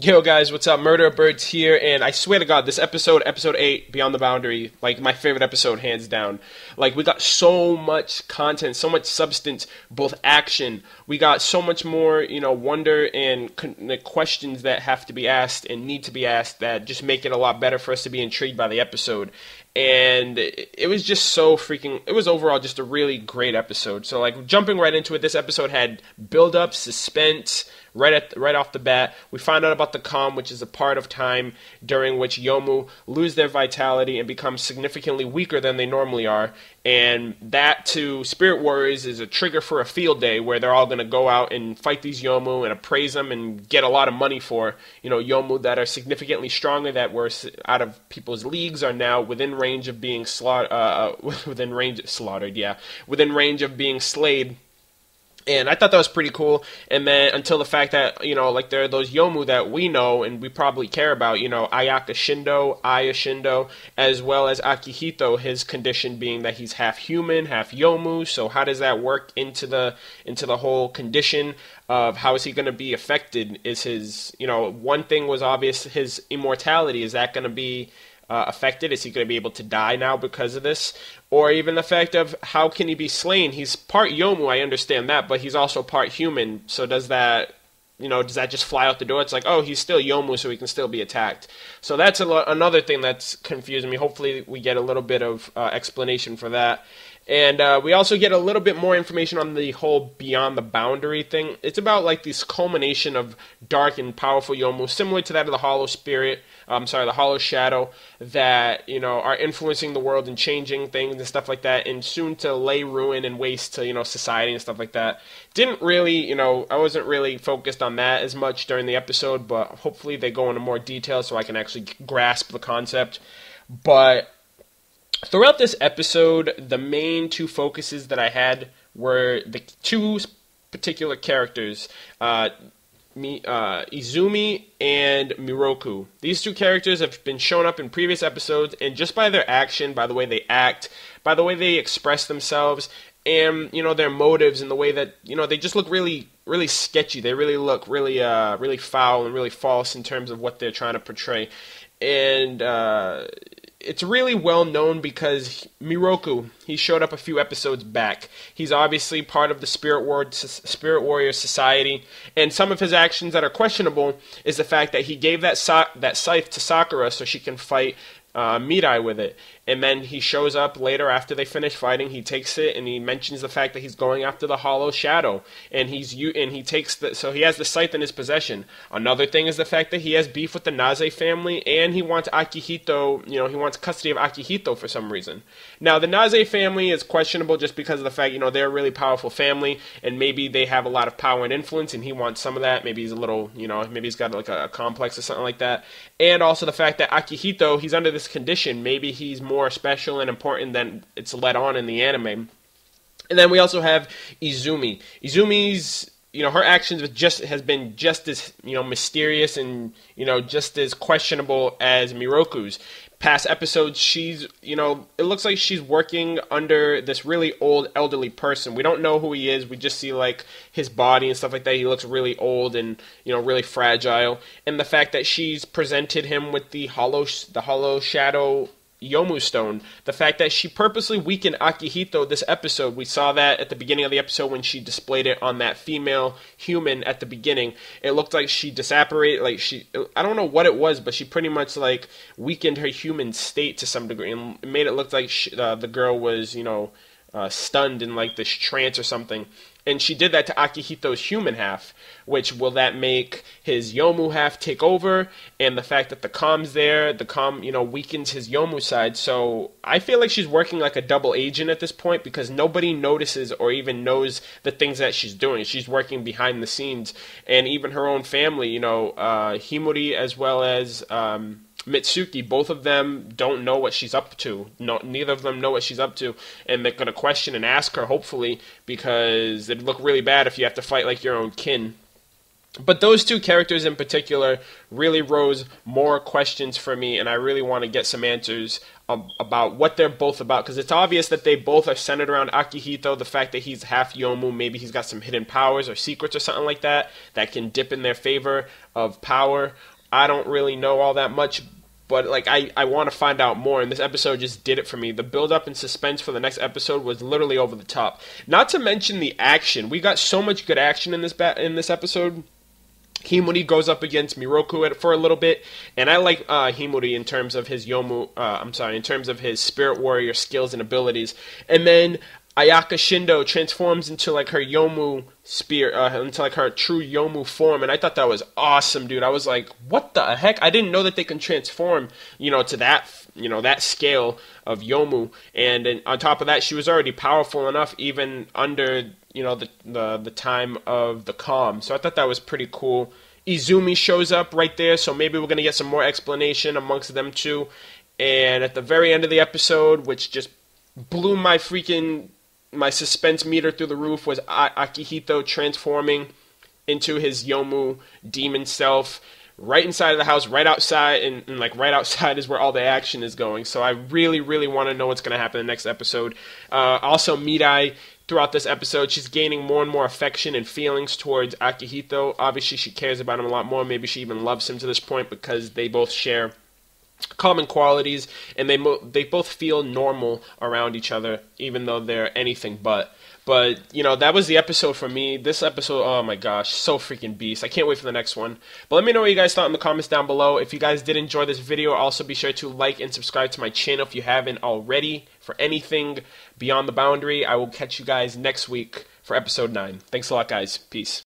Yo guys, what's up? MurderofBirds here, and I swear to God, this episode 8, Beyond the Boundary, like my favorite episode, hands down. Like, we got so much content, so much substance, both action. We got so much more, wonder and the questions that have to be asked and need to be asked that just make it a lot better for us to be intrigued by the episode. And it was just so it was overall just a really great episode. So, like, jumping right into it, this episode had build-up, suspense, right off the bat. We find out about the Calm, which is a part of time during which Yomu lose their vitality and become significantly weaker than they normally are. And that, to Spirit Warriors, is a trigger for a field day where they're all going to go out and fight these Yomu and appraise them and get a lot of money for, Yomu that are significantly stronger, that were out of people's leagues, are now within range of being within range of being slayed. And I thought that was pretty cool. And then until the fact that, there are those Yomu that we know and we probably care about, Aya Shindo, as well as Akihito, his condition being that he's half human, half Yomu. So how does that work into the whole condition of how is he going to be affected? Is his, one thing was obvious, his immortality, is that going to be affected? Is he going to be able to die now because of this? Or even the fact of how can he be slain? He's part Yomu, I understand that, but he's also part human. So does that just fly out the door? It's like, oh, he's still Yomu, so he can still be attacked. So that's another thing that's confusing me. Hopefully we get a little bit of explanation for that. And we also get a little bit more information on the whole Beyond the Boundary thing. It's about like this culmination of dark and powerful Yomu, similar to that of the Hollow the Hollow Shadow, that, are influencing the world and changing things and stuff like that, and soon to lay ruin and waste to, society and stuff like that. Didn't really, I wasn't really focused on that as much during the episode, but hopefully they go into more detail so I can actually grasp the concept. But throughout this episode, the main two focuses that I had were the two particular characters, Izumi and Miroku. These two characters have been shown up in previous episodes, and just by their action, by the way they act, by the way they express themselves, and, their motives, and the way that, they just look really, really sketchy. They really look really, really foul and really false in terms of what they're trying to portray. And, it's really well known because Miroku, he showed up a few episodes back. He's obviously part of the Spirit Warrior Society, and some of his actions that are questionable is the fact that he gave that scythe to Sakura so she can fight Mirai with it. And then he shows up later after they finish fighting. He takes it and he mentions the fact that he's going after the Hollow Shadow, and he takes so he has the scythe in his possession. Another thing is the fact that he has beef with the Naze family, and he wants Akihito. He wants custody of Akihito for some reason. Now the Naze family is questionable just because of the fact they're a really powerful family, and maybe they have a lot of power and influence, and he wants some of that. Maybe he's a little maybe he's got like a complex or something like that. And also the fact that Akihito, he's under this condition. Maybe he's more special and important than it's let on in the anime. And then we also have Izumi. Izumi's, her actions has been just as, mysterious and, just as questionable as Miroku's. Past episodes, she's, it looks like she's working under this really old elderly person. We don't know who he is. We just see, like, his body and stuff like that. He looks really old and, really fragile. And the fact that she's presented him with the Hollow Shadow Yomu Stone, the fact that she purposely weakened Akihito this episode. We saw that at the beginning of the episode when she displayed it on that female human at the beginning. It looked like she disapparated, I don't know what it was, but she pretty much weakened her human state to some degree, and it made it look like the girl was, stunned in this trance or something. And she did that to Akihito's human half, which will that make his Yomu half take over? And the fact that the Calm's there, the Calm, weakens his Yomu side. So I feel like she's working like a double agent at this point because nobody notices or even knows the things that she's doing. She's working behind the scenes. And even her own family, Himuri as well as Mitsuki, both of them don't know what she's up to. No, neither of them know what she's up to, and they're going to question and ask her, hopefully, because it'd look really bad if you have to fight like your own kin. But those two characters in particular really rose more questions for me, and I really want to get some answers about what they're both about, because it's obvious that they both are centered around Akihito, the fact that he's half Yomu, maybe he's got some hidden powers or secrets or something like that that can dip in their favor of power. I don't really know all that much, but like I want to find out more, and this episode just did it for me. The build-up and suspense for the next episode was literally over the top. Not to mention the action. We got so much good action in this episode. Himuri goes up against Miroku for a little bit, and I like Himuri in terms of his in terms of his spirit warrior skills and abilities. And then Ayaka Shindo transforms into like her Yomu spirit, into like her true Yomu form, and I thought that was awesome, dude. I was like, what the heck? I didn't know that they can transform, to that, that scale of Yomu. And then on top of that, she was already powerful enough even under the time of the Calm. So I thought that was pretty cool. Izumi shows up right there, so maybe we're going to get some more explanation amongst them two. And at the very end of the episode, which just blew my suspense meter through the roof, was Akihito transforming into his Yomu demon self right inside of the house, right outside, and like right outside is where all the action is going. So I really, really want to know what's going to happen in the next episode. Also, Mirai, throughout this episode, she's gaining more and more affection and feelings towards Akihito. Obviously, she cares about him a lot more. Maybe she even loves him to this point because they both share common qualities, and they both feel normal around each other, even though they're anything but. But, that was the episode for me. This episode, oh my gosh, so freaking beast. I can't wait for the next one. But let me know what you guys thought in the comments down below. If you guys did enjoy this video, also be sure to like and subscribe to my channel if you haven't already. For anything beyond the boundary, I will catch you guys next week for episode 9. Thanks a lot, guys. Peace.